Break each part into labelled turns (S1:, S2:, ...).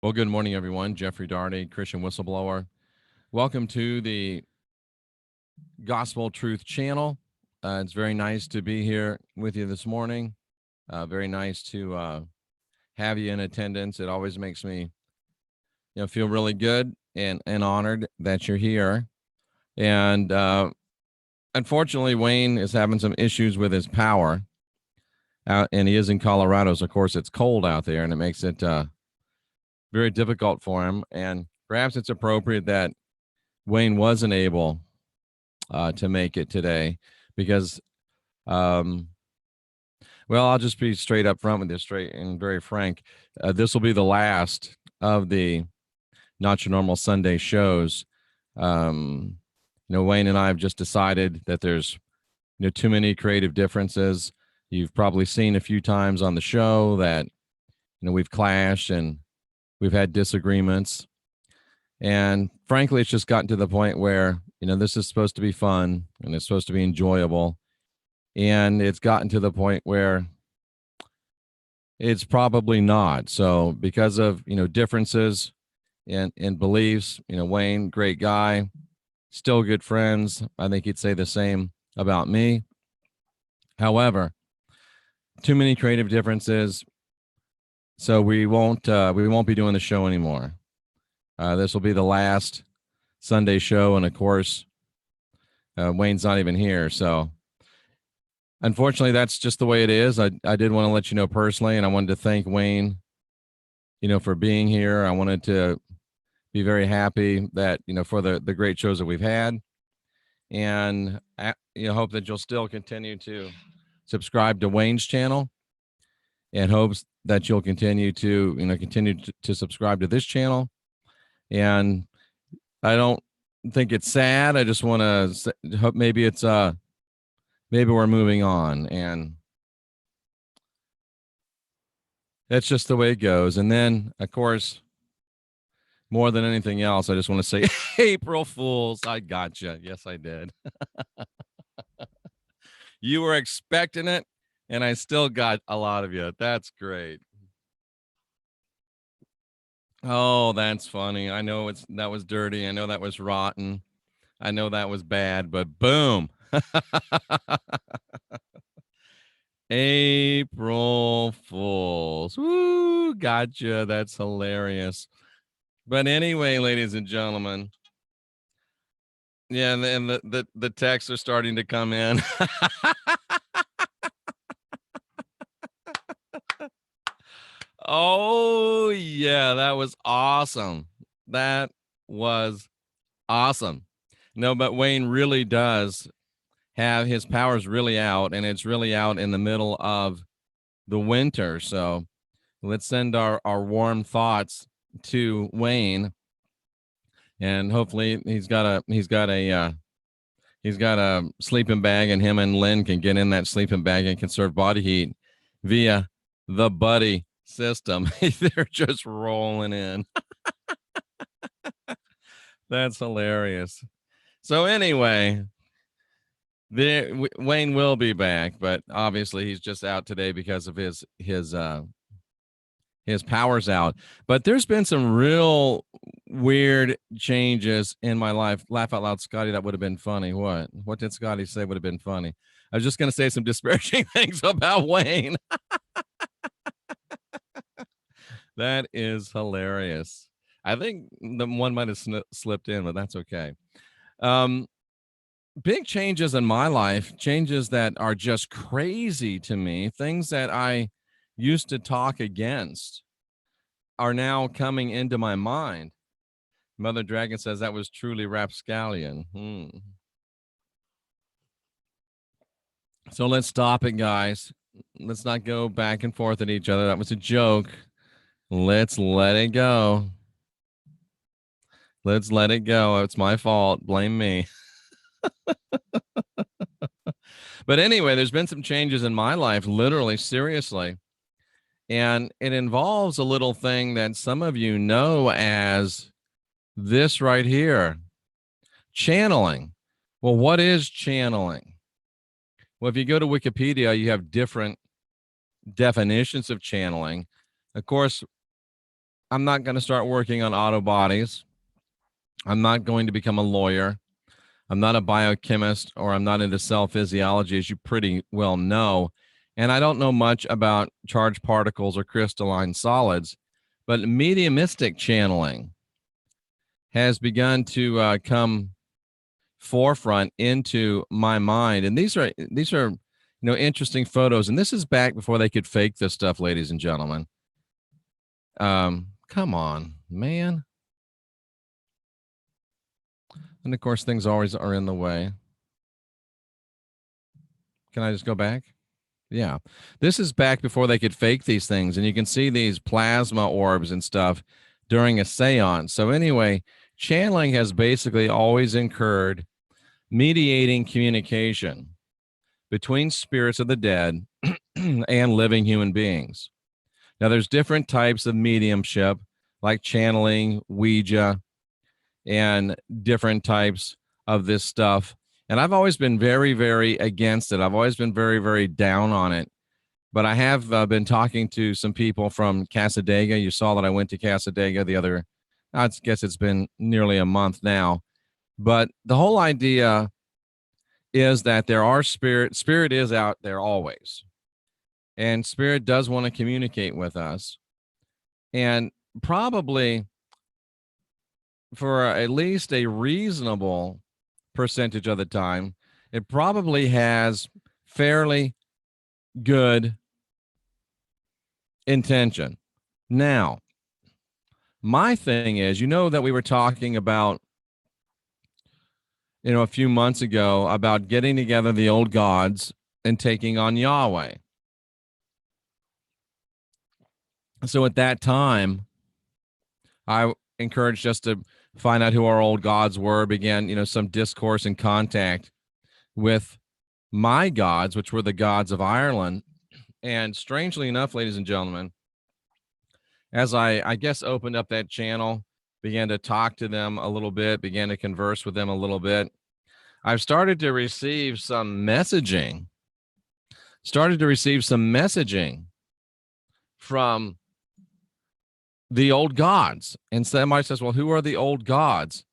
S1: Well, good morning, everyone. Jeffrey Daugherty, Christian Whistleblower. Welcome to the Gospel Truth Channel. It's very nice to be here with you this morning. Very nice to have you in attendance. It always makes me, feel really good and honored that you're here. And unfortunately, Wayne is having some issues with his power. And he is in Colorado, so of course it's cold out there, and it makes it very difficult for him. And perhaps it's appropriate that Wayne wasn't able to make it today because, well, I'll just be straight up front with this, straight and very frank. This will be the last of the Not Your Normal Sunday shows. Wayne and I have just decided that there's, too many creative differences. You've probably seen a few times on the show that, we've clashed and we've had disagreements. And frankly, it's just gotten to the point where, this is supposed to be fun and it's supposed to be enjoyable. And it's gotten to the point where it's probably not. So because of, differences in beliefs, Wayne, great guy, still good friends. I think he'd say the same about me. However, too many creative differences. So we won't be doing the show anymore. This will be the last Sunday show. And of course, Wayne's not even here. So unfortunately, that's just the way it is. I did want to let you know personally, and I wanted to thank Wayne, for being here. I wanted to be very happy that, for the great shows that we've had. And, hope that you'll still continue to subscribe to Wayne's channel, and hopes that you'll continue to subscribe to this channel. And I don't think it's sad. I just want to hope maybe it's maybe we're moving on, and that's just the way it goes. And then, of course, more than anything else, I just want to say, April Fools, I gotcha. Yes, I did. You were expecting it, and I still got a lot of you. That's great. Oh, that's funny. I know that was dirty. I know that was rotten. I know that was bad, but boom. April Fools. Woo, gotcha. That's hilarious. But anyway, ladies and gentlemen. Yeah, and the texts are starting to come in. Oh, yeah, that was awesome. That was awesome. No, but Wayne really does have his powers really out, and it's really out in the middle of the winter. So let's send our warm thoughts to Wayne, and hopefully he's got a sleeping bag, and him and Lynn can get in that sleeping bag and conserve body heat via the buddy system. They're just rolling in. That's hilarious. So anyway, Wayne will be back, but obviously he's just out today because of his powers out. But there's been some real weird changes in my life. Laugh out loud, Scotty. That would have been funny. What did Scotty say would have been funny? I was just going to say some disparaging things about Wayne. That is hilarious. I think the one might have slipped in, but that's okay. Big changes in my life, changes that are just crazy to me, things that I used to talk against are now coming into my mind. Mother Dragon says that was truly rapscallion. So let's stop it, guys. Let's not go back and forth at each other. That was a joke. Let's let it go. Let's let it go. It's my fault. Blame me. But anyway, there's been some changes in my life, literally, seriously. And it involves a little thing that some of you know as this right here, channeling. Well, what is channeling? Well, if you go to Wikipedia, you have different definitions of channeling. Of course, I'm not going to start working on auto bodies. I'm not going to become a lawyer. I'm not a biochemist, or I'm not into cell physiology, as you pretty well know. And I don't know much about charged particles or crystalline solids, but mediumistic channeling has begun to come forefront into my mind. And these are interesting photos. And this is back before they could fake this stuff, ladies and gentlemen. Come on, man. And of course, things always are in the way. Can I just go back? Yeah. This is back before they could fake these things. And you can see these plasma orbs and stuff during a seance. So anyway, channeling has basically always incurred mediating communication between spirits of the dead and living human beings. Now, there's different types of mediumship, like channeling, Ouija, and different types of this stuff. And I've always been very, very against it. I've always been very, very down on it. But I have been talking to some people from Casadega. You saw that I went to Casadega I guess it's been nearly a month now. But the whole idea is that there are spirit is out there always. And spirit does want to communicate with us. And probably for at least a reasonable percentage of the time, it probably has fairly good intention. Now, my thing is, that we were talking about, a few months ago about getting together the old gods and taking on Yahweh. So at that time, I encouraged us to find out who our old gods were, began, some discourse and contact with my gods, which were the gods of Ireland. And strangely enough, ladies and gentlemen, as I guess opened up that channel, began to talk to them a little bit, began to converse with them a little bit, I've started to receive some messaging from the old gods. And somebody says, well, who are the old gods?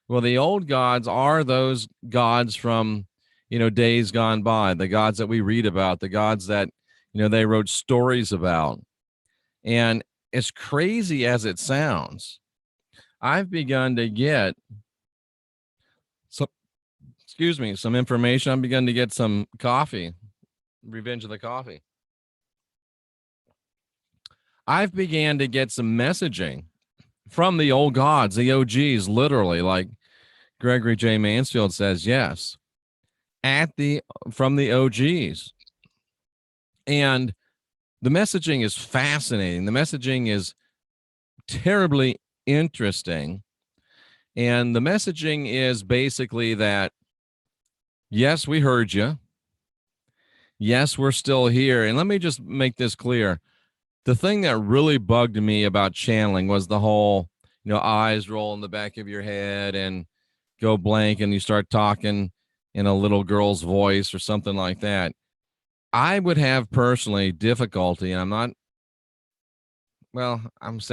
S1: Well, the old gods are those gods from, days gone by, the gods that we read about, the gods that, they wrote stories about. And as crazy as it sounds, I've begun to get some information. I've begun to get some coffee, Revenge of the Coffee. I've began to get some messaging from the old gods, the OGs, literally, like Gregory J. Mansfield says, yes, from the OGs. And the messaging is fascinating. The messaging is terribly interesting. And the messaging is basically that, yes, we heard you. Yes, we're still here. And let me just make this clear. The thing that really bugged me about channeling was the whole, eyes roll in the back of your head and go blank and you start talking in a little girl's voice or something like that. I would have personally difficulty, and I'm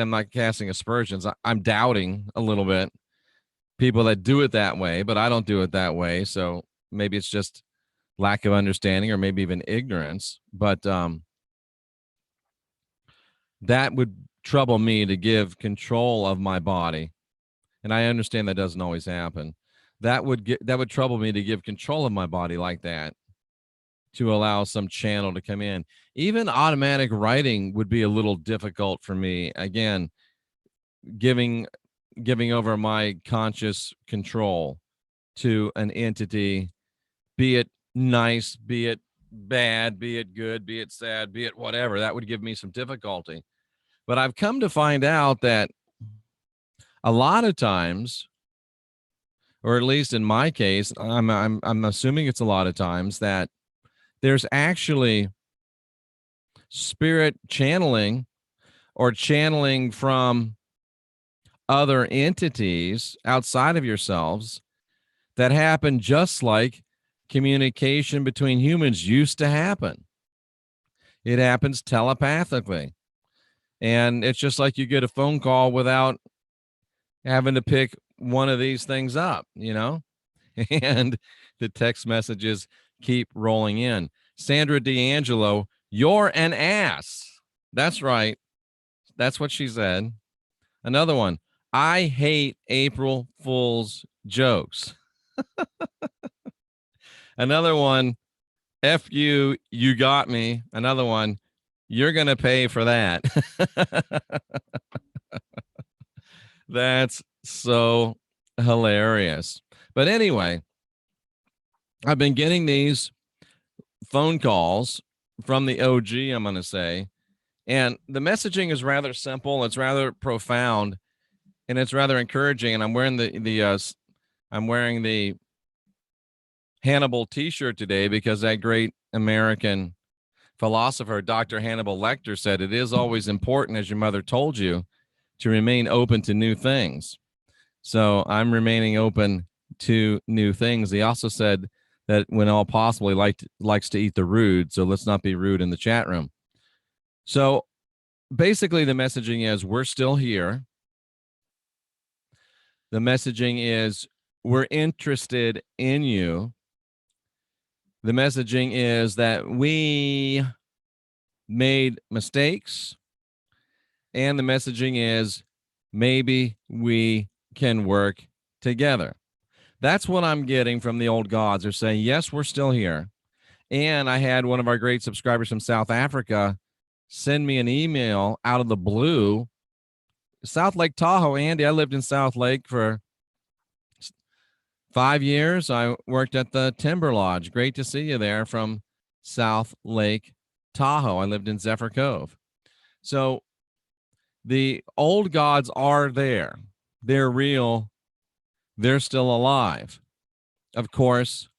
S1: not casting aspersions. I'm doubting a little bit people that do it that way, but I don't do it that way. So maybe it's just lack of understanding or maybe even ignorance. But that would trouble me to give control of my body. And I understand that doesn't always happen. That would trouble me to give control of my body like that, to allow some channel to come in. Even automatic writing would be a little difficult for me. Again, giving over my conscious control to an entity, be it nice, be it bad, be it good, be it sad, be it whatever, that would give me some difficulty. But I've come to find out that a lot of times, or at least in my case, I'm assuming it's a lot of times, that there's actually spirit channeling or channeling from other entities outside of yourselves that happen just like communication between humans used to happen. It happens telepathically. And it's just like you get a phone call without having to pick one of these things up, you know? And the text messages keep rolling in. Sandra D'Angelo, you're an ass. That's right. That's what she said. Another one, I hate April Fool's jokes. Another one, F you, you got me. Another one, you're going to pay for that. That's so hilarious. But anyway, I've been getting these phone calls from the OG, I'm going to say, and the messaging is rather simple. It's rather profound, and it's rather encouraging. And I'm wearing the Hannibal T-shirt today because that great American philosopher, Dr. Hannibal Lecter, said it is always important, as your mother told you, to remain open to new things. So I'm remaining open to new things. He also said that when all possible, he likes to eat the rude. So let's not be rude in the chat room. So basically the messaging is we're still here. The messaging is we're interested in you. The messaging is that we made mistakes. And the messaging is maybe we can work together. That's what I'm getting from the old gods. They're saying, yes, we're still here. And I had one of our great subscribers from South Africa send me an email out of the blue. South Lake Tahoe, Andy, I lived in South Lake for 5 years. I worked at the Timber Lodge. Great to see you there from South Lake Tahoe. I lived in Zephyr Cove. So the old gods are there. They're real. They're still alive. Of course,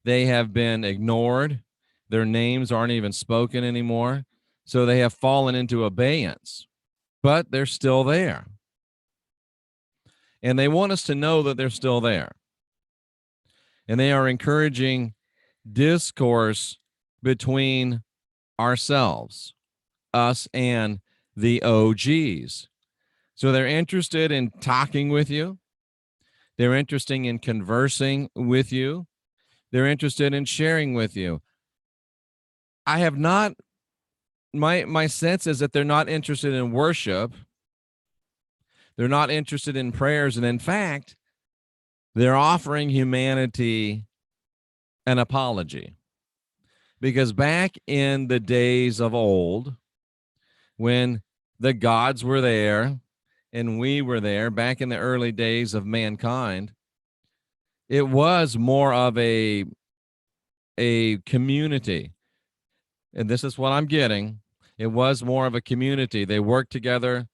S1: they have been ignored. Their names aren't even spoken anymore. So they have fallen into abeyance, but they're still there. And they want us to know that they're still there. And they are encouraging discourse between ourselves, us and the OGs. So they're interested in talking with you. They're interested in conversing with you. They're interested in sharing with you. I have not, my sense is that they're not interested in worship. They're not interested in prayers. And in fact, they're offering humanity an apology. Because back in the days of old, when the gods were there and we were there, back in the early days of mankind, it was more of a community. And this is what I'm getting. It was more of a community. They worked together.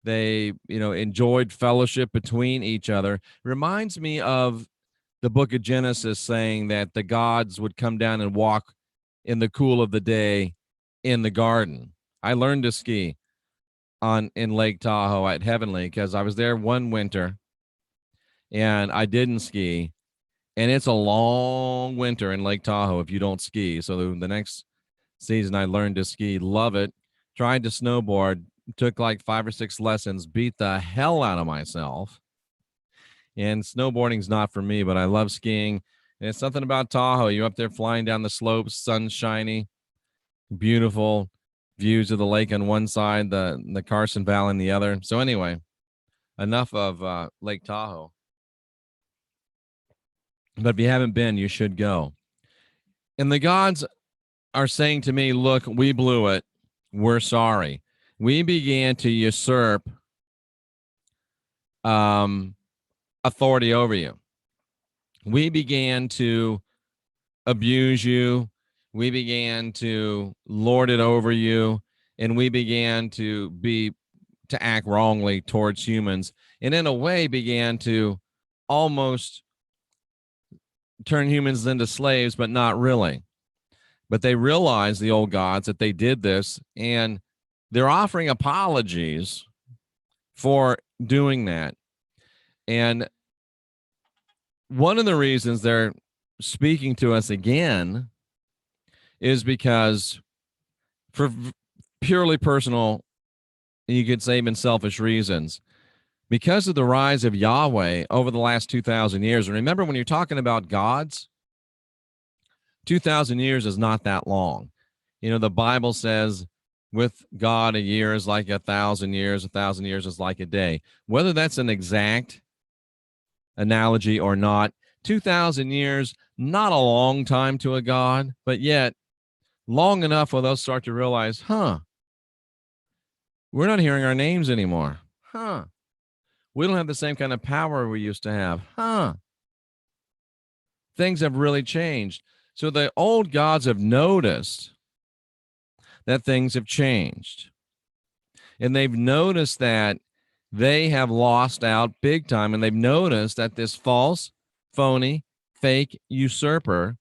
S1: They, enjoyed fellowship between each other. Reminds me of the book of Genesis saying that the gods would come down and walk in the cool of the day in the garden. I learned to ski in Lake Tahoe at Heavenly because I was there one winter and I didn't ski. And it's a long winter in Lake Tahoe if you don't ski. So the next season I learned to ski, love it. Tried to snowboard, took like 5 or 6 lessons, beat the hell out of myself. And snowboarding's not for me, but I love skiing. And it's something about Tahoe. You're up there flying down the slopes, sun's shiny, beautiful views of the lake on one side, the Carson Valley on the other. So anyway, enough of Lake Tahoe. But if you haven't been, you should go. And the gods are saying to me, look, we blew it. We're sorry. We began to usurp authority over you. We began to abuse you. We began to lord it over you. And we began to act wrongly towards humans. And in a way began to almost turn humans into slaves, but not really. But they realized, the old gods, that they did this, and they're offering apologies for doing that. And one of the reasons they're speaking to us again is because, for purely personal you could say even selfish reasons. Because of the rise of Yahweh over the last 2,000 years, and remember when you're talking about gods, 2,000 years is not that long. You know, the Bible says with God, a year is like 1,000 years, 1,000 years is like a day. Whether that's an exact analogy or not, 2,000 years, not a long time to a God, but yet long enough for those start to realize, we're not hearing our names anymore. We don't have the same kind of power we used to have. Things have really changed. So the old gods have noticed that things have changed. And they've noticed that they have lost out big time. And they've noticed that this false, phony, fake usurper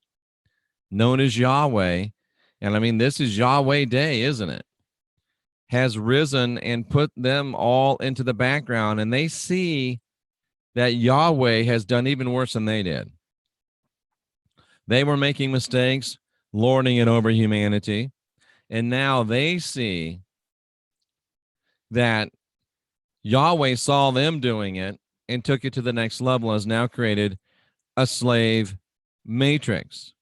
S1: known as Yahweh, and I mean, this is Yahweh Day, isn't it? Has risen and put them all into the background. And they see that Yahweh has done even worse than they did. They were making mistakes, lording it over humanity. And now they see that Yahweh saw them doing it and took it to the next level, has now created a slave matrix.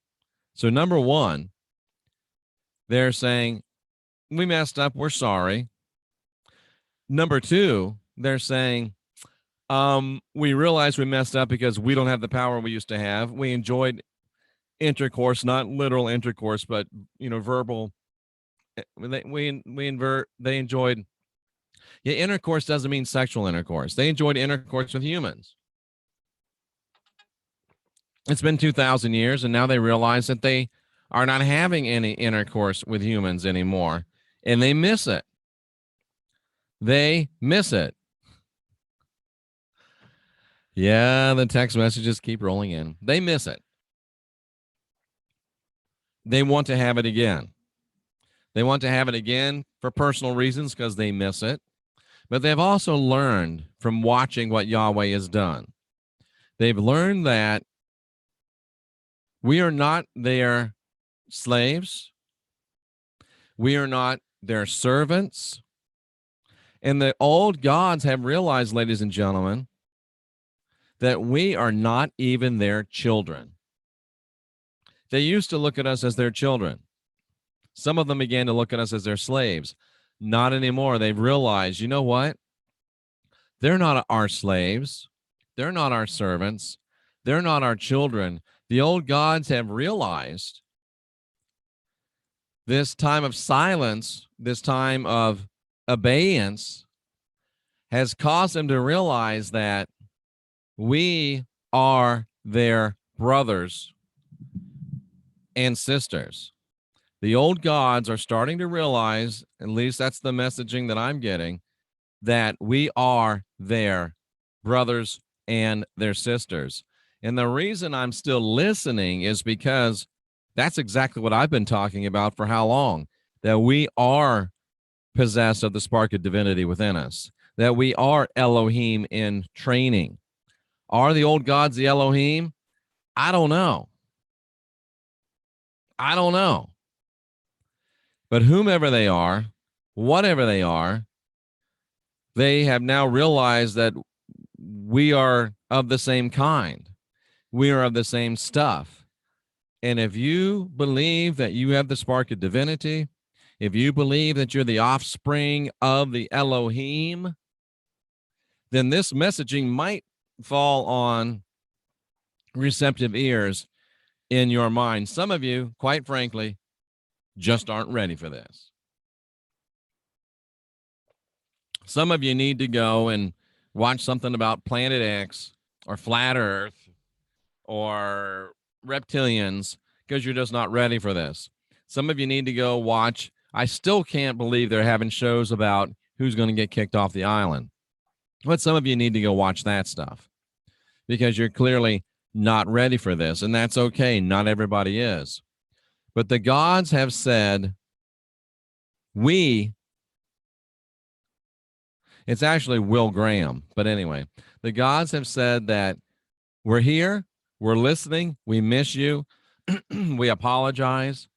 S1: So number one, they're saying, we messed up, we're sorry. Number two, they're saying, we realized we messed up because we don't have the power we used to have. We enjoyed intercourse, not literal intercourse, but verbal. They enjoyed. Yeah, intercourse doesn't mean sexual intercourse. They enjoyed intercourse with humans. It's been 2,000 years, and now they realize that they are not having any intercourse with humans anymore, and they miss it. They miss it. Yeah, the text messages keep rolling in. They miss it. They want to have it again. They want to have it again for personal reasons because they miss it. But they've also learned from watching what Yahweh has done. They've learned that we are not their slaves. We are not their servants. And the old gods have realized, ladies and gentlemen, that we are not even their children. They used to look at us as their children. Some of them began to look at us as their slaves. Not anymore. They've realized, you know what? They're not our slaves. They're not our servants. They're not our children. The old gods have realized this time of silence, this time of abeyance, has caused them to realize that we are their brothers and sisters. The old gods are starting to realize, at least that's the messaging that I'm getting, that we are their brothers and their sisters. And the reason I'm still listening is because that's exactly what I've been talking about for how long, that we are possessed of the spark of divinity within us, that we are Elohim in training. Are the old gods the Elohim? I don't know. But whomever they are, whatever they are, they have now realized that we are of the same kind. We are of the same stuff. And if you believe that you have the spark of divinity, if you believe that you're the offspring of the Elohim, then this messaging might fall on receptive ears in your mind. Some of you, quite frankly, just aren't ready for this. Some of you need to go and watch something about Planet X or Flat Earth or reptilians because you're just not ready for this. Some of you need to go watch. I still can't believe they're having shows about who's going to get kicked off the island. But some of you need to go watch that stuff because you're clearly not ready for this, and that's okay. Not everybody is. But the gods have said, it's actually Will Graham, but anyway, the gods have said that we're here, we're listening, we miss you, we apologize.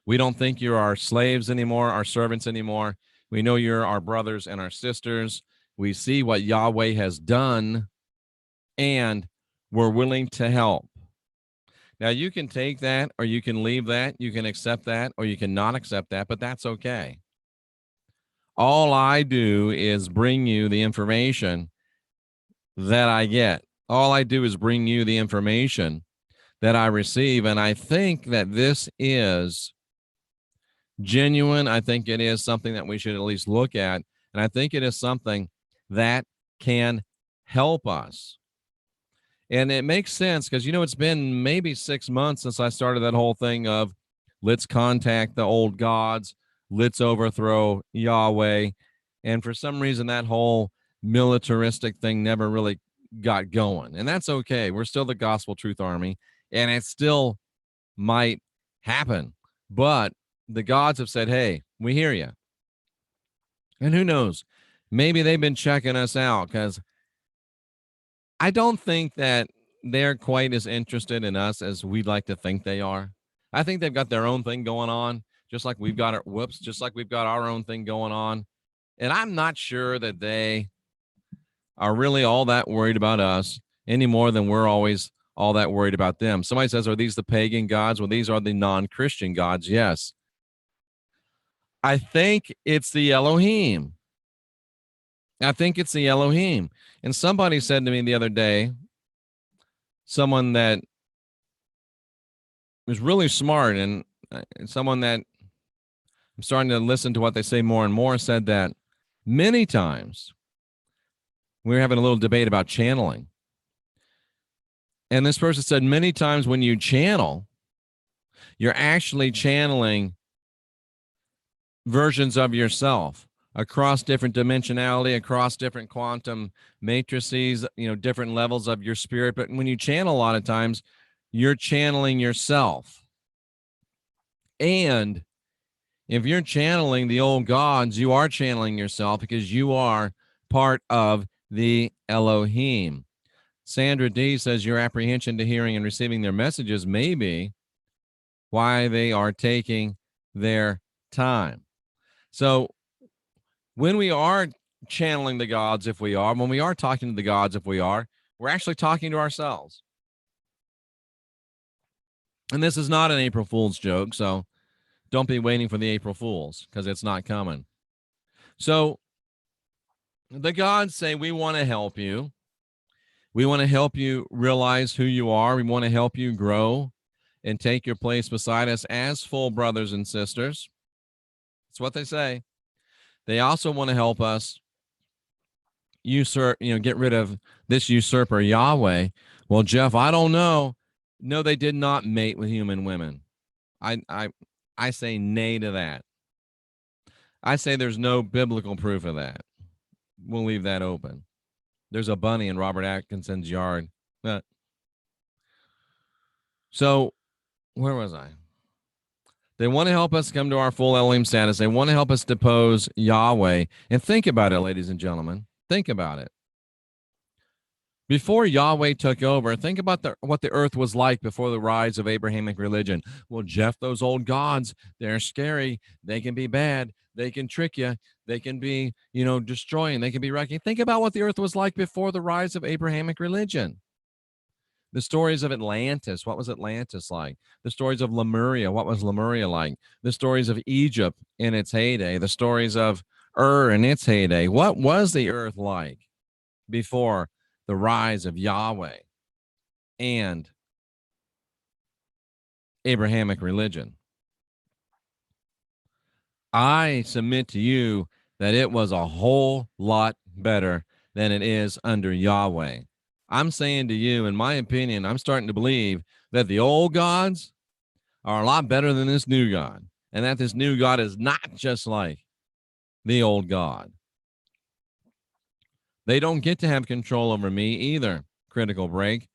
S1: We don't think you're our slaves anymore, our servants anymore. We know you're our brothers and our sisters. We see what Yahweh has done, and we're willing to help. Now, you can take that or you can leave that. You can accept that or you can not accept that, but that's okay. All I do is bring you the information that I get. All I do is bring you the information that I receive. And I think that this is genuine. I think it is something that we should at least look at. And I think it is something that can help us. And it makes sense because, it's been maybe 6 months since I started that whole thing of let's contact the old gods, let's overthrow Yahweh. And for some reason, that whole militaristic thing never really got going. And that's okay. We're still the Gospel Truth Army, and it still might happen. But the gods have said, hey, we hear you. And who knows? Maybe they've been checking us out because I don't think that they're quite as interested in us as we'd like to think they are. I think they've got their own thing going on, just like we've got our own thing going on. And I'm not sure that they are really all that worried about us any more than we're always all that worried about them. Somebody says, are these the pagan gods? Well, these are the non-Christian gods. Yes. I think it's the Elohim. And somebody said to me the other day, someone that was really smart and someone that I'm starting to listen to what they say more and more, said that many times we were having a little debate about channeling. And this person said many times when you channel, you're actually channeling versions of yourself across different dimensionality, across different quantum matrices, different levels of your spirit. But when you channel, a lot of times you're channeling yourself. And if you're channeling the old gods, you are channeling yourself because you are part of the Elohim. Sandra D says your apprehension to hearing and receiving their messages may be why they are taking their time. So when we are channeling the gods, when we are talking to the gods, we're actually talking to ourselves. And this is not an April Fool's joke, so don't be waiting for the April Fools because it's not coming. So the gods say, we want to help you. We want to help you realize who you are. We want to help you grow and take your place beside us as full brothers and sisters. That's what they say. They also want to help us get rid of this usurper Yahweh. Well, Jeff, I don't know. No, they did not mate with human women. I say nay to that. I say there's no biblical proof of that. We'll leave that open. There's a bunny in Robert Atkinson's yard. So where was I? They want to help us come to our full Elohim status. They want to help us depose Yahweh. And think about it, ladies and gentlemen. Think about it. Before Yahweh took over, think about what the earth was like before the rise of Abrahamic religion. Well, Jeff, those old gods, they're scary. They can be bad. They can trick you. They can be, destroying. They can be wrecking. Think about what the earth was like before the rise of Abrahamic religion. The stories of Atlantis, what was Atlantis like? The stories of Lemuria, what was Lemuria like? The stories of Egypt in its heyday. The stories of in its heyday. What was the earth like before the rise of Yahweh and Abrahamic religion? I submit to you that it was a whole lot better than it is under Yahweh. I'm saying to you, in my opinion, I'm starting to believe that the old gods are a lot better than this new God, and that this new God is not just like the old God. They don't get to have control over me either. Critical break.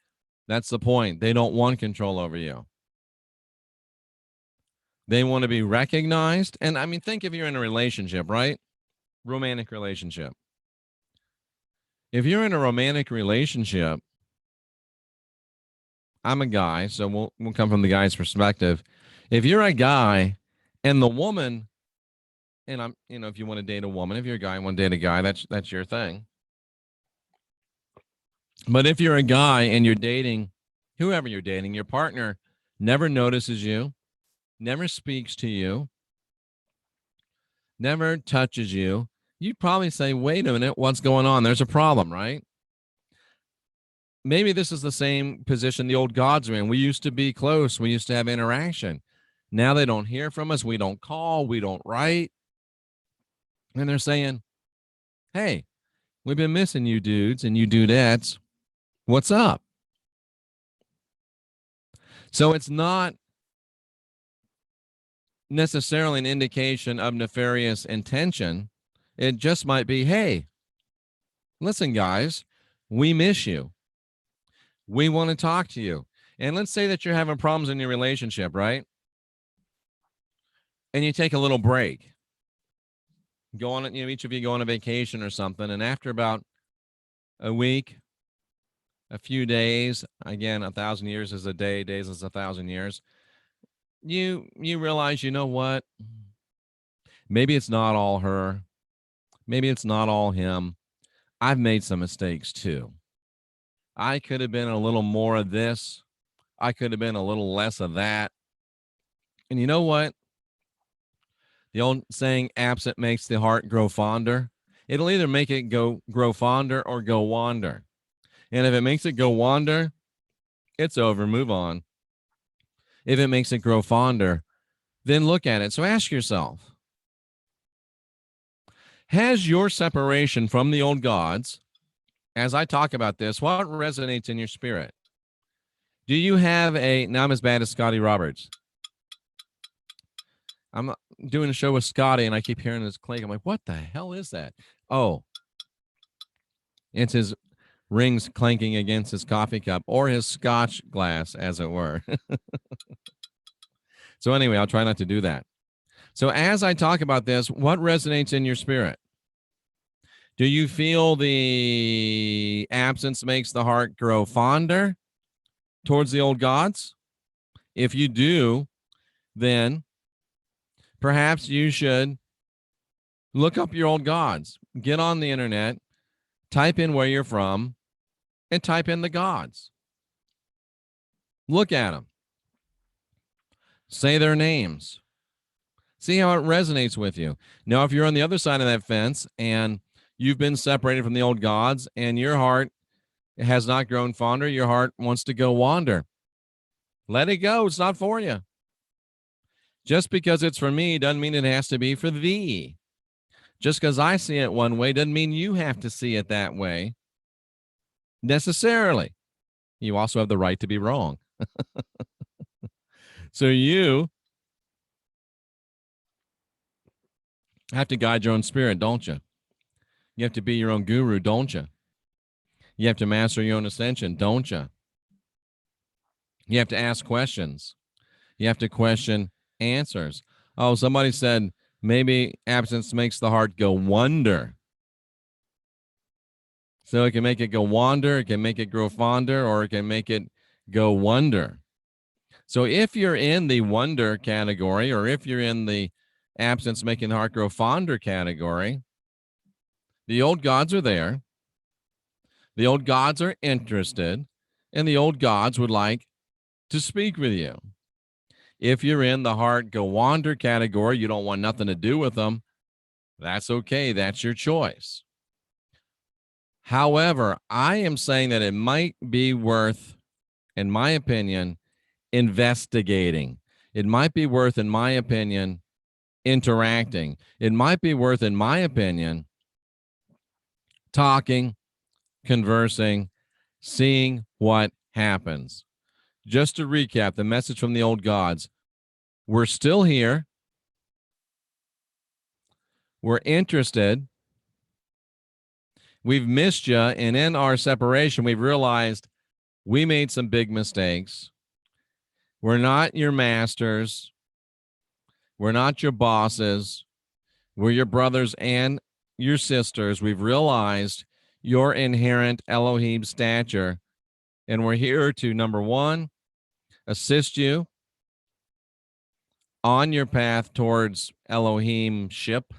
S1: That's the point. They don't want control over you. They want to be recognized. And I mean, think if you're in a relationship, right? Romantic relationship. If you're in a romantic relationship, I'm a guy, so we'll come from the guy's perspective. If you're a guy and the woman And I'm, if you want to date a woman, if you're a guy and want to date a guy, that's your thing. But if you're a guy and you're dating whoever you're dating, your partner never notices you, never speaks to you, never touches you, you'd probably say, wait a minute, what's going on? There's a problem, right? Maybe this is the same position the old gods were in. We used to be close. We used to have interaction. Now they don't hear from us. We don't call. We don't write. And they're saying, hey, we've been missing you dudes and you dudettes. What's up? So it's not necessarily an indication of nefarious intention. It just might be, hey, listen, guys, we miss you. We want to talk to you. And let's say that you're having problems in your relationship, right? And you take a little break. Go on, each of you go on a vacation or something. And after about a week, a few days, again, 1,000 years is a day, days is 1,000 years. You realize, you know what? Maybe it's not all her. Maybe it's not all him. I've made some mistakes too. I could have been a little more of this. I could have been a little less of that. And you know what? The old saying, absent makes the heart grow fonder. It'll either make it grow fonder or go wander. And if it makes it go wander, it's over. Move on. If it makes it grow fonder, then look at it. So ask yourself, has your separation from the old gods, as I talk about this, what resonates in your spirit? Do you have now I'm as bad as Scotty Roberts. I'm doing a show with Scotty and I keep hearing this clink. I'm like, what the hell is that? Oh, it's his rings clanking against his coffee cup or his scotch glass, as it were. So anyway, I'll try not to do that. So as I talk about this, what resonates in your spirit? Do you feel the absence makes the heart grow fonder towards the old gods? If you do, then perhaps you should look up your old gods. Get on the internet, type in where you're from, and type in the gods. Look at them. Say their names. See how it resonates with you. Now, if you're on the other side of that fence and you've been separated from the old gods and your heart has not grown fonder, your heart wants to go wander, let it go. It's not for you. Just because it's for me doesn't mean it has to be for thee. Just because I see it one way doesn't mean you have to see it that way necessarily. You also have the right to be wrong. So you have to guide your own spirit, don't you? You have to be your own guru, don't you? You have to master your own ascension, don't you? You have to ask questions. You have to question answers. Oh, somebody said maybe absence makes the heart go wonder. So it can make it go wander, it can make it grow fonder, or it can make it go wonder. So if you're in the wonder category, or if you're in the absence making the heart grow fonder category, the old gods are there. The old gods are interested, and the old gods would like to speak with you. If you're in the heart go wander category, you don't want nothing to do with them, that's okay. That's your choice. However, I am saying that it might be worth, in my opinion, investigating. It might be worth, in my opinion, interacting. It might be worth, in my opinion, talking, conversing, seeing what happens. Just to recap, the message from the old gods: we're still here. We're interested. We've missed you. And in our separation, we've realized we made some big mistakes. We're not your masters. We're not your bosses. We're your brothers and your sisters. We've realized your inherent Elohim stature. And we're here to, number one, assist you on your path towards Elohim ship.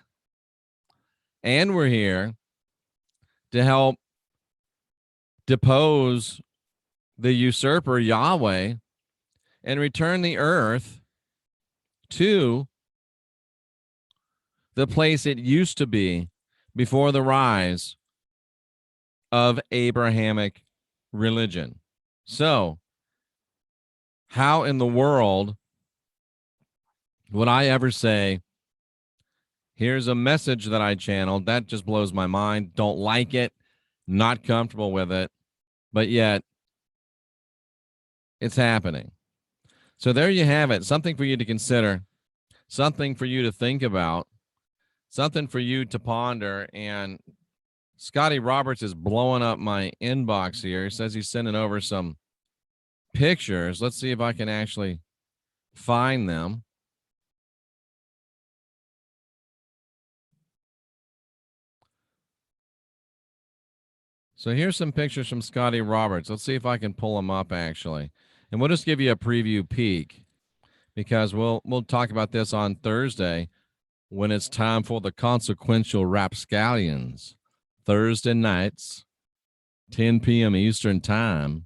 S1: And we're here to help depose the usurper Yahweh and return the earth to the place it used to be before the rise of Abrahamic religion. So, how in the world would I ever say, here's a message that I channeled? That just blows my mind. Don't like it, not comfortable with it, but yet it's happening. So there you have it. Something for you to consider, something for you to think about, something for you to ponder. And Scotty Roberts is blowing up my inbox here. He says he's sending over some pictures. Let's see if I can actually find them. So here's some pictures from Scotty Roberts. Let's see if I can pull them up, actually. And we'll just give you a preview peek, because we'll talk about this on Thursday when it's time for the Consequential Rapscallions. Thursday nights, 10 p.m. Eastern Time.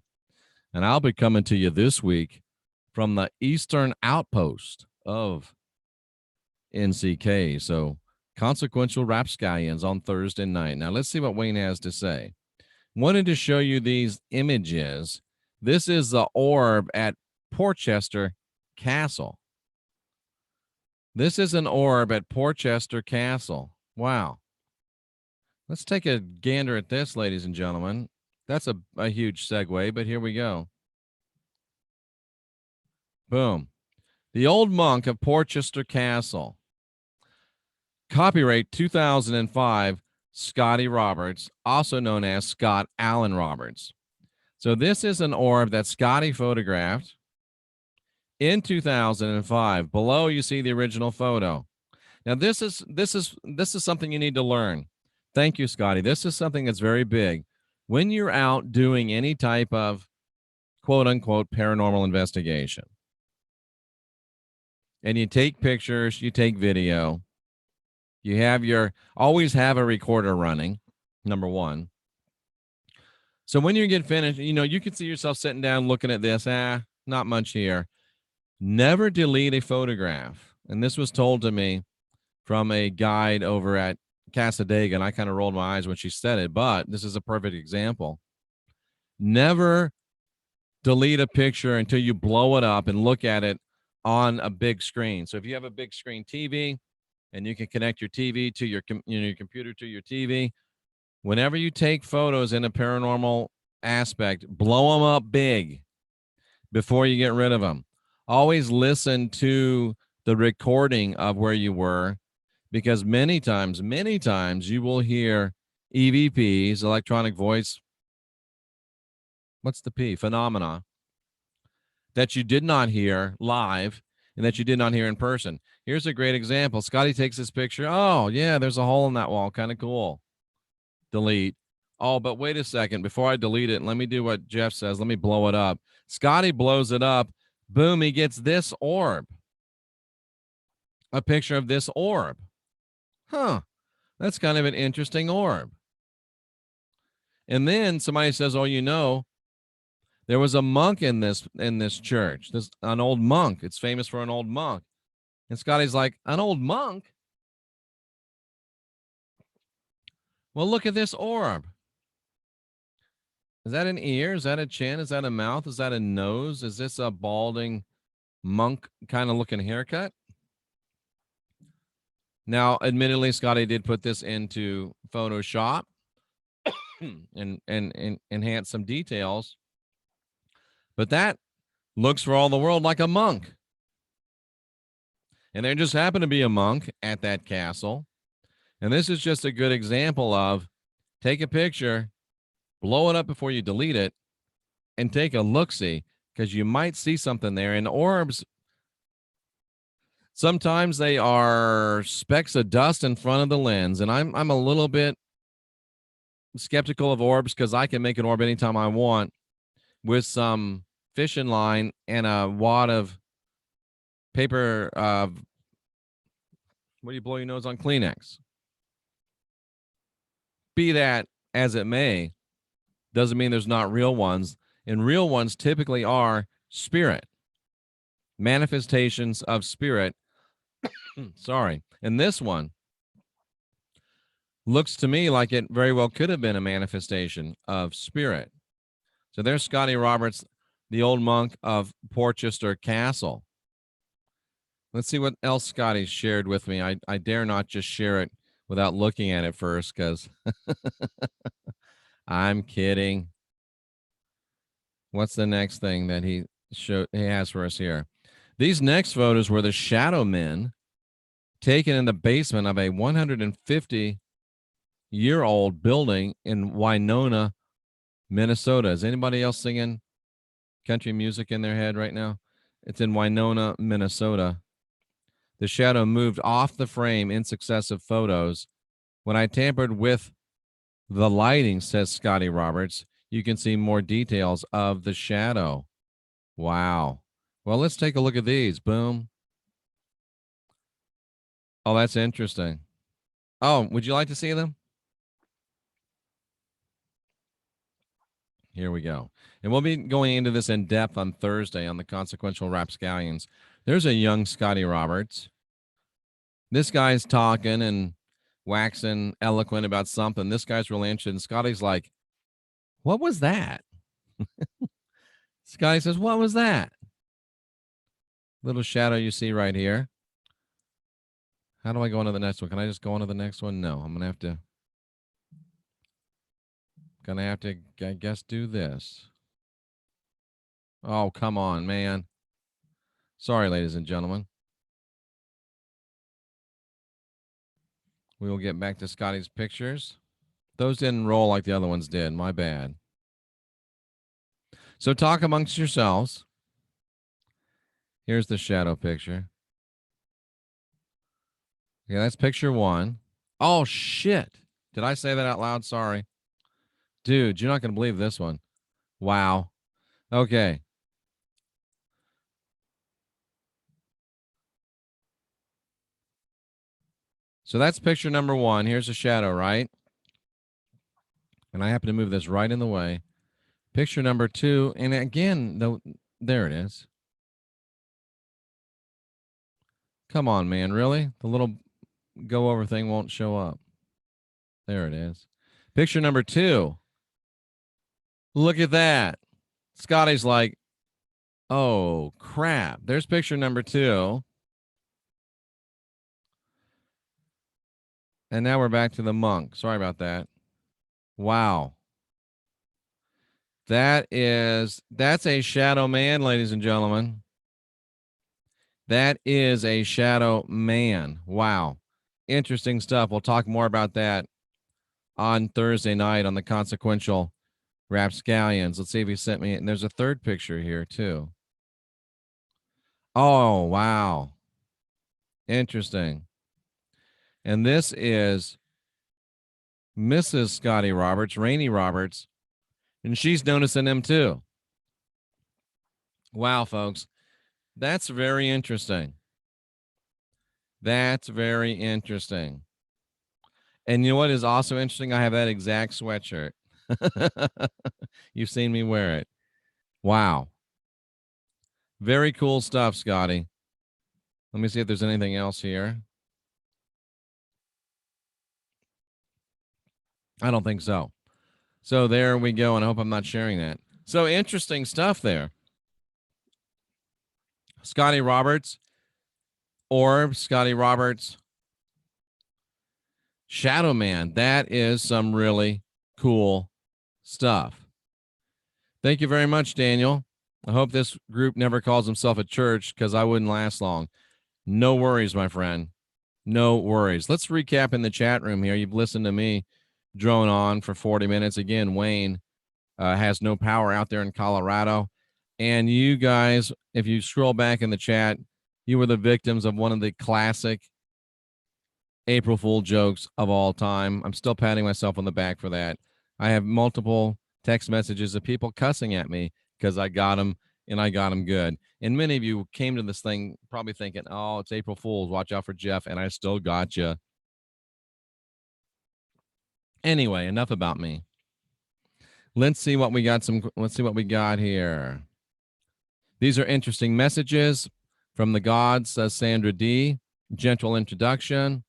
S1: And I'll be coming to you this week from the Eastern Outpost of NCK. So Consequential Rapscallions on Thursday night. Now let's see what Wayne has to say. Wanted to show you these images. This is the orb at Portchester Castle. This is an orb at Portchester Castle. Wow. Let's take a gander at this, ladies and gentlemen. That's a huge segue, but here we go. Boom. The Old Monk of Portchester Castle. Copyright 2005, Scotty Roberts, also known as Scott Allen Roberts. So this is an orb that Scotty photographed in 2005. Below you see the original photo. Now this is something you need to learn. Thank you, Scotty. This is something that's very big. When you're out doing any type of quote unquote paranormal investigation, and you take pictures, you take video, you have always have a recorder running, number one. So when you get finished, you can see yourself sitting down looking at this, not much here. Never delete a photograph. And this was told to me from a guide over at Casadega, and I kind of rolled my eyes when she said it, but this is a perfect example. Never delete a picture until you blow it up and look at it on a big screen. So if you have a big screen TV and you can connect your TV to your computer to your TV, whenever you take photos in a paranormal aspect, blow them up big before you get rid of them. Always listen to the recording of where you were, because many times you will hear EVPs, electronic voice, what's the P? Phenomena, that you did not hear live and that you did not hear in person. Here's a great example. Scotty takes this picture. Oh, yeah, there's a hole in that wall. Kind of cool. Delete. Oh, but wait a second. Before I delete it, let me do what Jeff says. Let me blow it up. Scotty blows it up. Boom, he gets this orb. A picture of this orb. Huh, that's kind of an interesting orb. And then somebody says, oh, there was a monk in this church, an old monk. It's famous for an old monk. And Scotty's like, an old monk? Well, look at this orb. Is that an ear? Is that a chin? Is that a mouth? Is that a nose? Is this a balding monk kind of looking haircut? Now, admittedly, Scotty did put this into Photoshop and enhance some details, but that looks for all the world like a monk. And there just happened to be a monk at that castle. And this is just a good example of take a picture, blow it up before you delete it, and take a look-see, because you might see something there. And orbs, sometimes they are specks of dust in front of the lens. And I'm a little bit skeptical of orbs, because I can make an orb anytime I want with some fishing line and a wad of paper, what do you blow your nose on? Kleenex. Be that as it may, doesn't mean there's not real ones. And real ones typically are spirit, manifestations of spirit. Sorry. And this one looks to me like it very well could have been a manifestation of spirit. So there's Scotty Roberts, the old monk of Portchester Castle. Let's see what else Scotty shared with me. I dare not just share it without looking at it first, because I'm kidding. What's the next thing that he has for us here? These next photos were the shadow men taken in the basement of a 150-year-old building in Winona, Minnesota. Is anybody else singing country music in their head right now? It's in Winona, Minnesota. The shadow moved off the frame in successive photos. When I tampered with the lighting, says Scotty Roberts, you can see more details of the shadow. Wow. Well, let's take a look at these. Boom. Oh, that's interesting. Oh, would you like to see them? Here we go. And we'll be going into this in depth on Thursday on the Consequential Rapscallions. There's a young Scotty Roberts. This guy's talking and waxing eloquent about something. This guy's really interested. And Scotty's like, what was that? Scotty says, what was that? Little shadow you see right here. How do I go on to the next one? Can I just go on to the next one? No, I'm going to have to, I guess, do this. Oh, come on, man. Sorry, ladies and gentlemen. We will get back to Scotty's pictures. Those didn't roll like the other ones did. My bad. So talk amongst yourselves. Here's the shadow picture. Yeah, that's picture one. Oh, shit. Did I say that out loud? Sorry. Dude, you're not going to believe this one. Wow. Okay. So that's picture number one. Here's a shadow, right? And I happen to move this right in the way. Picture number two. And again, there it is. Come on, man. Really? The little go over thing won't show up. There it is. Picture number two. Look at that. Scotty's like, oh, crap. There's picture number two. And now we're back to the monk. Sorry about that. Wow. That's a shadow man, ladies and gentlemen. That is a shadow man. Wow. Interesting stuff. We'll talk more about that on Thursday night on the Consequential Rapscallions. Let's see if he sent me. And there's a third picture here, too. Oh, wow. Interesting. And this is Mrs. Scotty Roberts, Rainey Roberts, and she's noticing them, too. Wow, folks. That's very interesting. That's very interesting. And you know what is also interesting? I have that exact sweatshirt. You've seen me wear it. Wow. Very cool stuff, Scotty. Let me see if there's anything else here. I don't think so. So there we go, and I hope I'm not sharing that. So interesting stuff there. Scotty Roberts, Orb, Scotty Roberts, Shadow Man. That is some really cool stuff. Thank you very much, Daniel. I hope this group never calls himself a church, because I wouldn't last long. No worries, my friend. No worries. Let's recap in the chat room here. You've listened to me drone on for 40 minutes. Again, Wayne has no power out there in Colorado. And you guys, if you scroll back in the chat, you were the victims of one of the classic April Fool jokes of all time. I'm still patting myself on the back for that. I have multiple text messages of people cussing at me because I got them and I got them good. And many of you came to this thing probably thinking, oh, it's April Fool's. Watch out for Jeff. And I still got you. Anyway, enough about me. Let's see what we got. Let's see what we got here. These are interesting messages from the gods, says Sandra D. Gentle introduction.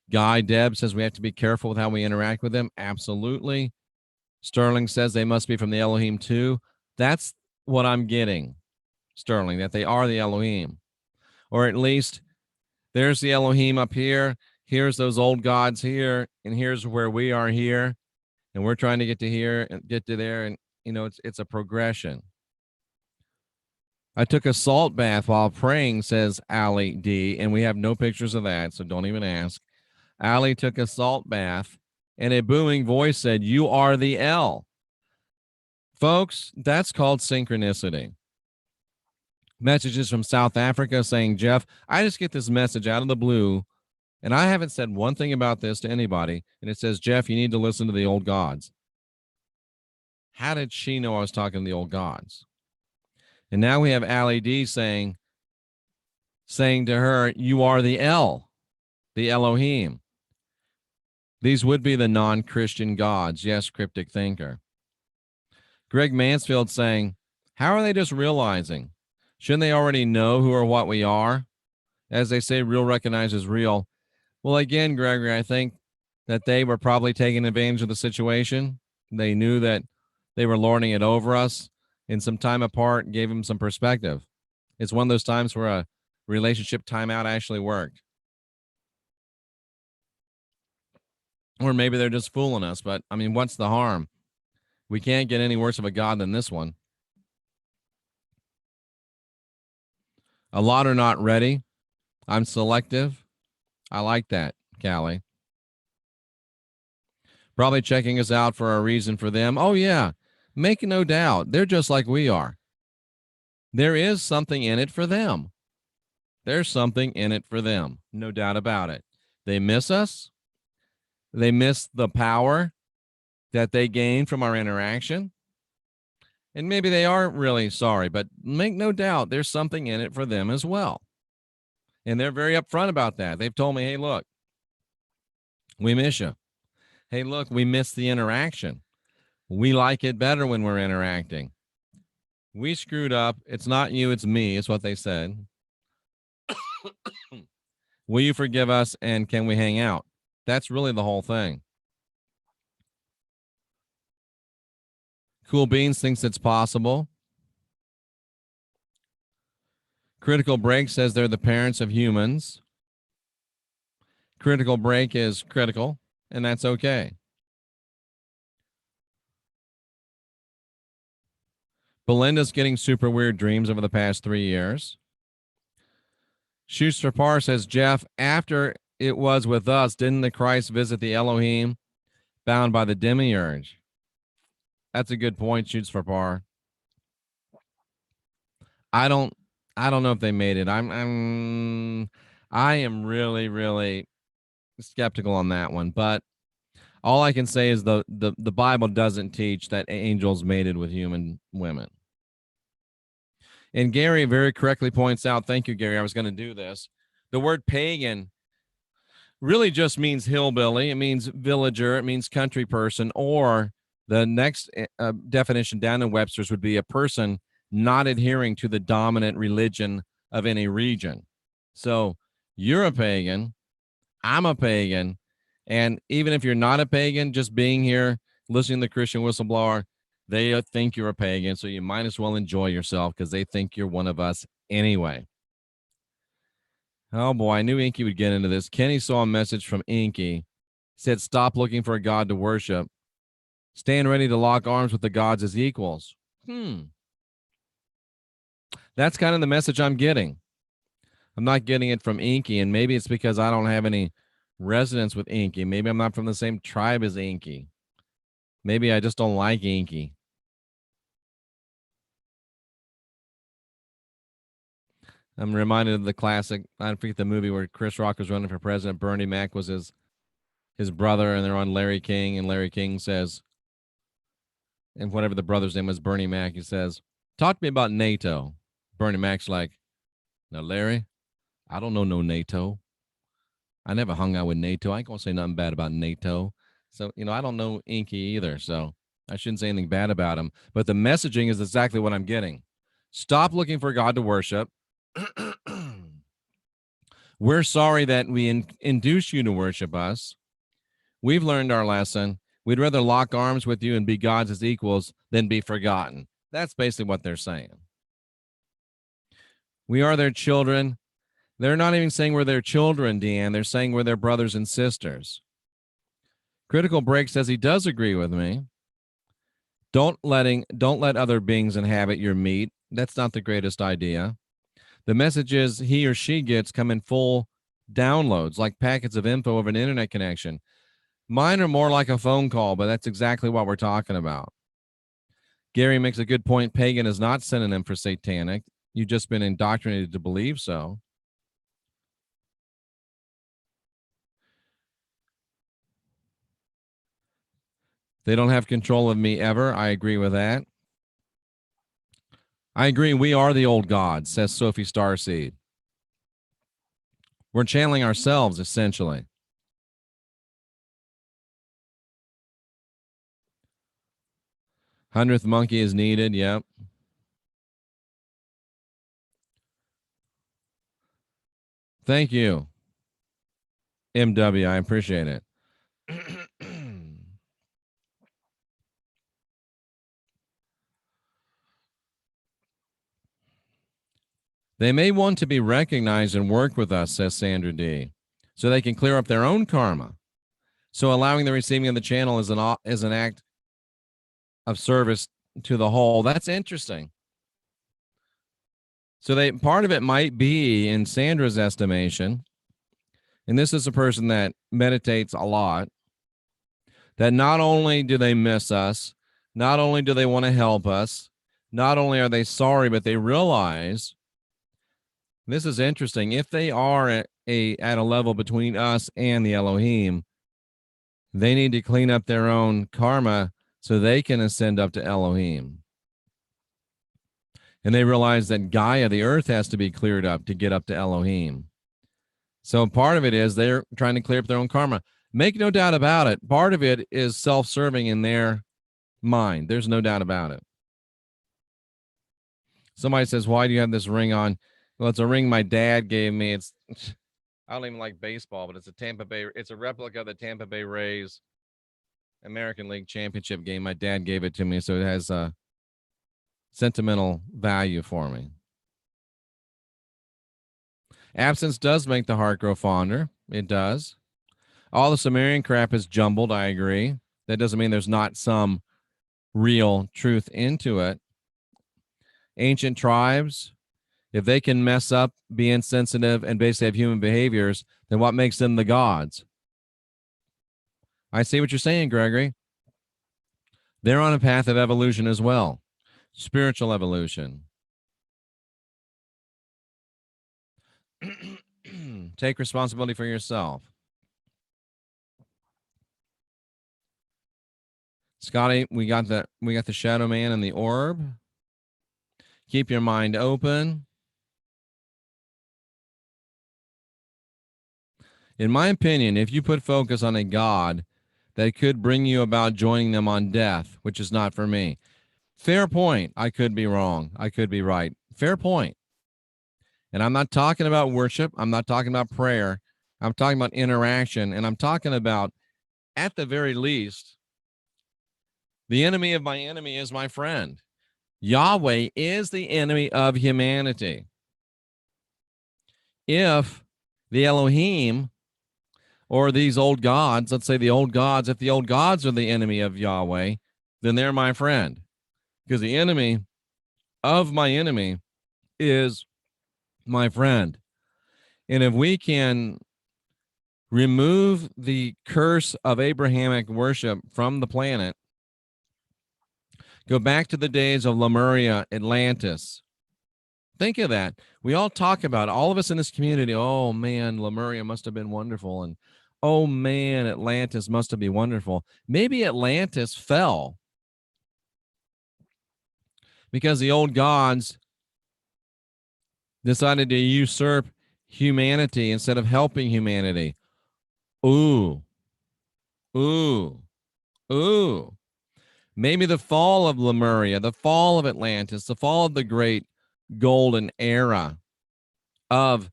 S1: Guy Deb says we have to be careful with how we interact with them. Absolutely. Sterling says they must be from the Elohim too. That's what I'm getting, Sterling, that they are the Elohim. Or at least there's the Elohim up here. Here's those old gods here. And here's where we are here. And we're trying to get to here and get to there. And, you know, it's a progression. I took a salt bath while praying, says Allie D. And we have no pictures of that, so don't even ask. Allie took a salt bath, and a booming voice said, "You are the L." Folks, that's called synchronicity. Messages from South Africa saying, Jeff, I just get this message out of the blue, and I haven't said one thing about this to anybody, and it says, Jeff, you need to listen to the old gods. How did she know I was talking to the old gods? And now we have Allie D saying to her, you are the L, the Elohim. These would be the non-Christian gods. Yes, cryptic thinker. Greg Mansfield saying, how are they just realizing? Shouldn't they already know who or what we are? As they say, real recognizes real. Well, again, Gregory, I think that they were probably taking advantage of the situation. They knew that they were lording it over us, and some time apart gave them some perspective. It's one of those times where a relationship timeout actually worked. Or maybe they're just fooling us, but I mean, what's the harm? We can't get any worse of a God than this one. A lot are not ready. I'm selective. I like that, Callie. Probably checking us out for a reason for them. Oh, yeah. Make no doubt. They're just like we are. There is something in it for them. There's something in it for them. No doubt about it. They miss us. They miss the power that they gain from our interaction. And maybe they are really sorry, but make no doubt there's something in it for them as well. And they're very upfront about that. They've told me, hey, look, we miss you. Hey, look, we miss the interaction. We like it better when we're interacting. We screwed up. It's not you, it's me, is what they said. Will you forgive us, and can we hang out? That's really the whole thing. Cool Beans thinks it's possible. Critical Break says they're the parents of humans. Critical Break is critical, and that's okay. Belinda's getting super weird dreams over the past 3 years. Shoots for Par says, Jeff, after it was with us, didn't the Christ visit the Elohim bound by the demiurge? That's a good point, Shoots for Par. I don't know if they made it. I am really, really skeptical on that one, but all I can say is the Bible doesn't teach that angels mated with human women. And Gary very correctly points out, thank you, Gary, I was going to do this. The word pagan really just means hillbilly. It means villager. It means country person. Or the next definition down in Webster's would be a person not adhering to the dominant religion of any region. So you're a pagan. I'm a pagan. And even if you're not a pagan, just being here, listening to the Christian Whistleblower, they think you're a pagan, so you might as well enjoy yourself because they think you're one of us anyway. Oh, boy, I knew Inky would get into this. Kenny saw a message from Inky. Said, stop looking for a God to worship. Stand ready to lock arms with the gods as equals. That's kind of the message I'm getting. I'm not getting it from Inky, and maybe it's because I don't have any resonance with Inky. Maybe I'm not from the same tribe as Inky. Maybe I just don't like Inky. I'm reminded of the classic, I forget the movie where Chris Rock was running for president. Bernie Mac was his brother, and they're on Larry King, and Larry King says, and whatever the brother's name was, Bernie Mac, he says, talk to me about NATO. Bernie Mac's like, now, Larry, I don't know no NATO. I never hung out with NATO. I ain't going to say nothing bad about NATO. So, I don't know Inky either. So I shouldn't say anything bad about him. But the messaging is exactly what I'm getting. Stop looking for God to worship. We're sorry that we induce you to worship us. We've learned our lesson. We'd rather lock arms with you and be gods as equals than be forgotten. That's basically what they're saying. We are their children. They're not even saying we're their children, Deanne. They're saying we're their brothers and sisters. Critical Break says he does agree with me. Don't let other beings inhabit your meat. That's not the greatest idea. The messages he or she gets come in full downloads, like packets of info over an internet connection. Mine are more like a phone call, but that's exactly what we're talking about. Gary makes a good point. Pagan is not synonym for satanic. You've just been indoctrinated to believe so. They don't have control of me ever. I agree with that. I agree. We are the old gods, says Sophie Starseed. We're channeling ourselves, essentially. Hundredth monkey is needed. Yep. Thank you, MW. I appreciate it. They may want to be recognized and work with us, says Sandra D., so they can clear up their own karma. So allowing the receiving of the channel is an act of service to the whole. That's interesting. So part of it might be, in Sandra's estimation, and this is a person that meditates a lot, that not only do they miss us, not only do they want to help us, not only are they sorry, but they realize, this is interesting, if they are at a level between us and the Elohim, they need to clean up their own karma so they can ascend up to Elohim. And they realize that Gaia, the earth, has to be cleared up to get up to Elohim. So part of it is they're trying to clear up their own karma. Make no doubt about it. Part of it is self-serving in their mind. There's no doubt about it. Somebody says, why do you have this ring on? Well, it's a ring my dad gave me. I don't even like baseball, but it's a replica of the Tampa Bay Rays American League Championship game. My dad gave it to me, so it has a sentimental value for me. Absence does make the heart grow fonder. It does. All the Sumerian crap is jumbled. I agree. That doesn't mean there's not some real truth into it. Ancient tribes, if they can mess up, be insensitive, and basically have human behaviors, then what makes them the gods? I see what you're saying, Gregory. They're on a path of evolution as well. Spiritual evolution. Take responsibility for yourself. Scotty, we got the shadow man and the orb. Keep your mind open. In my opinion, if you put focus on a God, that could bring you about joining them on death, which is not for me. Fair point. I could be wrong. I could be right. Fair point. And I'm not talking about worship. I'm not talking about prayer. I'm talking about interaction. And I'm talking about, at the very least, the enemy of my enemy is my friend. Yahweh is the enemy of humanity. If the Elohim or these old gods, let's say the old gods, if the old gods are the enemy of Yahweh, then they're my friend. Because the enemy of my enemy is my friend. And if we can remove the curse of Abrahamic worship from the planet, go back to the days of Lemuria, Atlantis. Think of that. We all talk about it. All of us in this community. Oh man, Lemuria must have been wonderful. And oh man, Atlantis must have been wonderful. Maybe Atlantis fell because the old gods decided to usurp humanity instead of helping humanity. Ooh, ooh, ooh. Maybe the fall of Lemuria, the fall of Atlantis, the fall of the great golden era of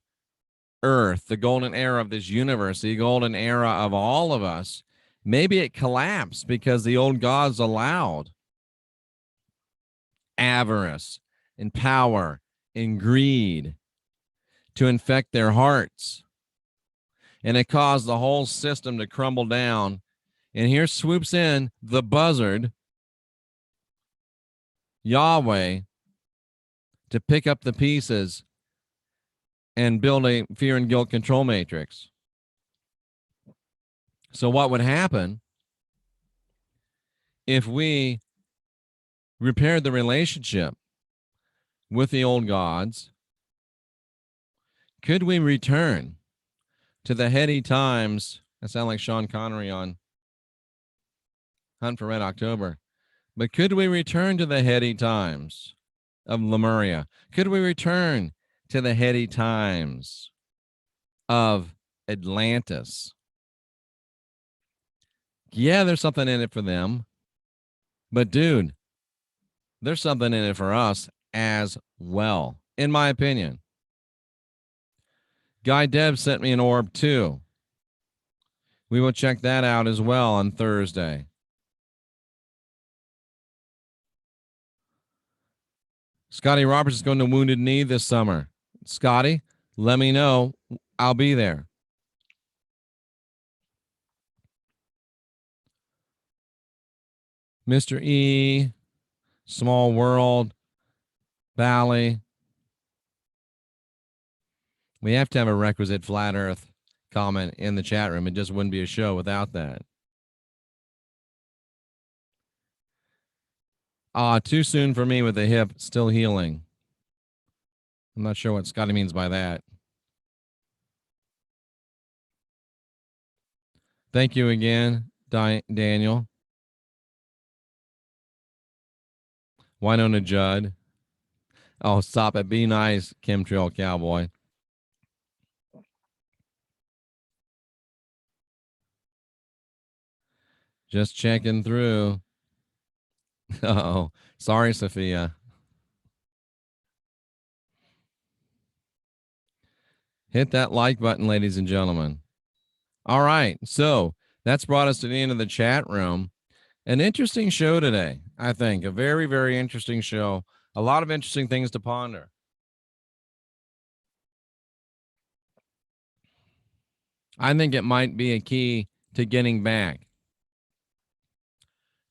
S1: Earth, the golden era of this universe, the golden era of all of us, maybe it collapsed because the old gods allowed avarice and power and greed to infect their hearts. And it caused the whole system to crumble down. And here swoops in the buzzard, Yahweh, to pick up the pieces and build a fear and guilt control matrix. So what would happen if we repaired the relationship with the old gods? Could we return to the heady times? I sound like Sean Connery on Hunt for Red October. But could we return to the heady times of Lemuria? Could we return to the heady times of Atlantis? Yeah, there's something in it for them. But dude, there's something in it for us as well, in my opinion. Guy Deb sent me an orb too. We will check that out as well on Thursday. Scotty Roberts is going to Wounded Knee this summer. Scotty, let me know. I'll be there. Mr. E, Small World, Valley. We have to have a requisite flat earth comment in the chat room. It just wouldn't be a show without that. Too soon for me with the hip, still healing. I'm not sure what Scotty means by that. Thank you again, Daniel. Winona Judd. Oh, stop it. Be nice, Chemtrail Cowboy. Just checking through. Oh, sorry, Sophia. Hit that like button, ladies and gentlemen. All right. So that's brought us to the end of the chat room. An interesting show today, I think. A very, very interesting show. A lot of interesting things to ponder. I think it might be a key to getting back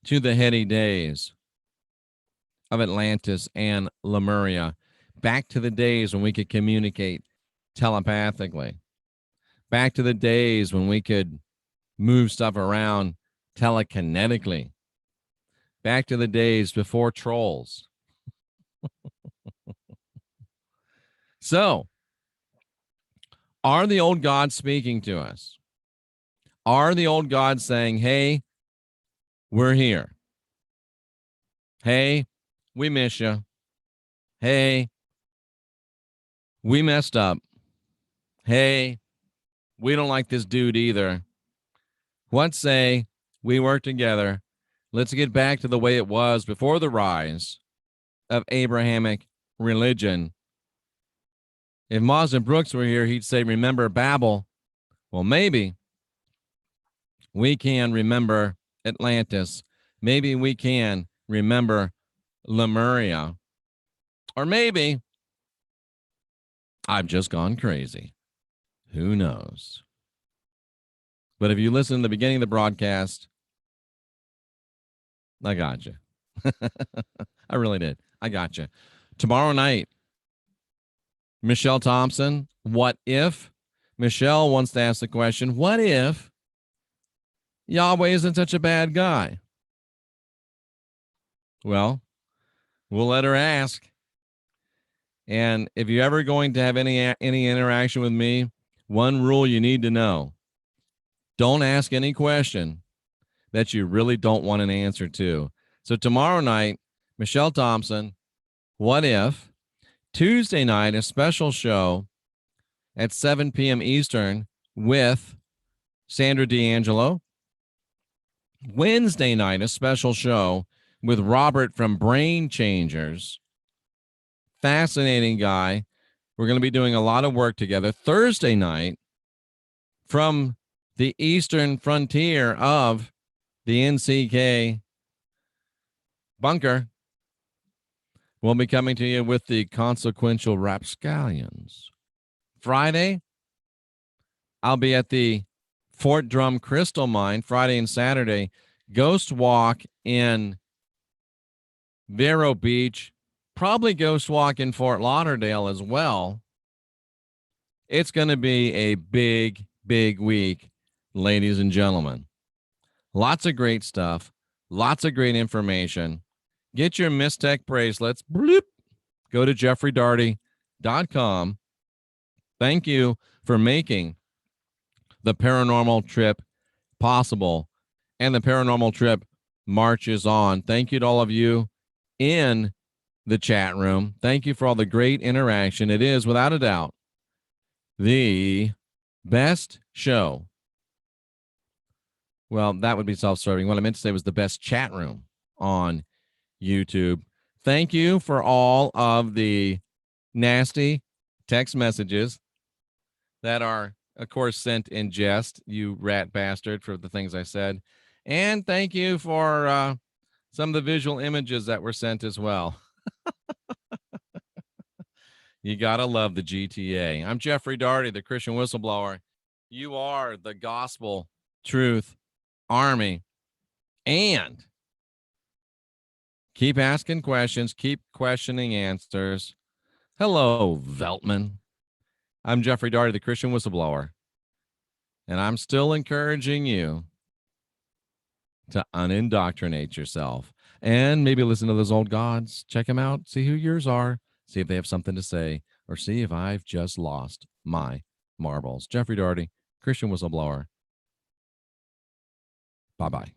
S1: to the heady days of Atlantis and Lemuria, back to the days when we could communicate telepathically, back to the days when we could move stuff around telekinetically, back to the days before trolls. So, are the old gods speaking to us? Are the old gods saying, hey, we're here? Hey, we miss you. Hey, we messed up. Hey, we don't like this dude either. What say we work together? Let's get back to the way it was before the rise of Abrahamic religion. If Marsden Brooks were here, he'd say, remember Babel. Well, maybe we can remember Atlantis. Maybe we can remember Lemuria. Or maybe I've just gone crazy. Who knows? But if you listen to the beginning of the broadcast, I got you. I really did. I got you. Tomorrow night, Michelle Thompson, what if? Michelle wants to ask the question, what if Yahweh isn't such a bad guy? Well, we'll let her ask. And if you're ever going to have any interaction with me, one rule you need to know: don't ask any question that you really don't want an answer to. So tomorrow night, Michelle Thompson, What If. Tuesday night, a special show at 7 p.m. Eastern with Sandra D'Angelo. Wednesday night, a special show with Robert from Brain Changers. Fascinating guy. We're going to be doing a lot of work together. Thursday night, from the eastern frontier of the NCK bunker, we'll be coming to you with the Consequential Rapscallions. Friday, I'll be at the Fort Drum Crystal Mine Friday and Saturday. Ghost Walk in Vero Beach. Probably Ghost Walk in Fort Lauderdale as well. It's going to be a big, big week, ladies and gentlemen. Lots of great stuff. Lots of great information. Get your MYSTECH bracelets. Bloop. Go to jeffreydarty.com. Thank you for making the paranormal trip possible. And the paranormal trip marches on. Thank you to all of you in the chat room. Thank you for all the great interaction. It is, without a doubt, the best show. Well, that would be self-serving. What I meant to say was the best chat room on YouTube. Thank you for all of the nasty text messages that are, of course, sent in jest, you rat bastard, for the things I said. And thank you for some of the visual images that were sent as well. You got to love the GTA. I'm Jeffrey Darty, the Christian Whistleblower. You are the Gospel Truth Army. And keep asking questions. Keep questioning answers. Hello, Veltman. I'm Jeffrey Darty, the Christian Whistleblower. And I'm still encouraging you to unindoctrinate yourself. And maybe listen to those old gods. Check them out. See who yours are. See if they have something to say. Or see if I've just lost my marbles. Jeffrey Darty, Christian Whistleblower. Bye-bye.